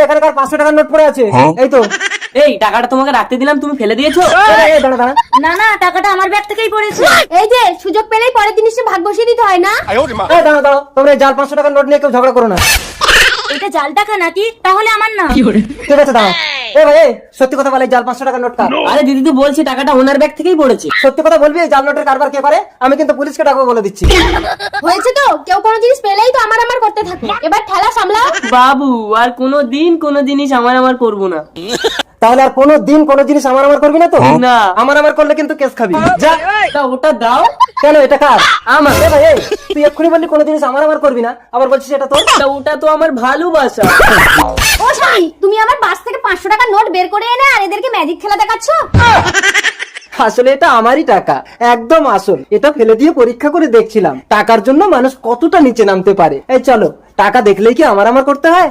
এখানকার 500 টাকার নোট পড়ে আছে, এই তো। এই টাকাটা তোমাকে রাখতে দিলাম, তুমি ফেলে দিয়েছো? দাঁড়া দাঁড়া, না না, টাকাটা আমার ব্যাগ থেকেই পড়েছে। এই যে সুযোগ পেলেই পরের জিনিসে ভাগ বসিয়ে দিতে হয় না? দাঁড়া দাঁড়া, তোমরা এই জাল 500 টাকার নোট নিয়ে কেউ ঝগড়া করো না। এটা জাল টাকা নাকি? তাহলে আমার না। ঠিক আছে দাঁড়া। ভাই সত্যি কথা বলে, জাল 500 টাকার নোট কার? আরে দিদি তো বলছি টাকাটা ওনার ব্যাগ থেকেই পড়েছে। সত্যি কথা বলবি, এই জাল নোটের কারবার কে করে? আমি কিন্তু পুলিশকে ডাকবো বলে দিচ্ছি। হয়েছে তো, কেউ কোনো জিনিস পেলেই তো আমার আমার করতে থাকে। এবার ঠেলা সামলাও। বাবু আর কোনো জিনিস আমার করবো না। তাহলে আর কোনো দিন কোনো জিনিস আমার করবি না তো? না। আমার করলে কিন্তু কেস খাবি। যা। তা ওটা দাও। কেন, এটা কার? আমার। ভাই তুই এক্ষুনি বললি কোনো জিনিস আমার করবি না, আবার বলছিস এটা তোর। তা ওটা তো আমার ভালোবাসা। ও স্বামী, তুমি আমার বাস থেকে 500 টাকার নোট বের করে এনে আর এদেরকে ম্যাজিক খেলা দেখাচ্ছ? আসলে এটা আমারই টাকা, একদম আসল। এটা ফেলে দিয়ে পরীক্ষা করে দেখছিলাম টাকার জন্য মানুষ কতটা নিচে নামতে পারে। এই চলো, টাকা দেখলেই কি আমার করতে হয়?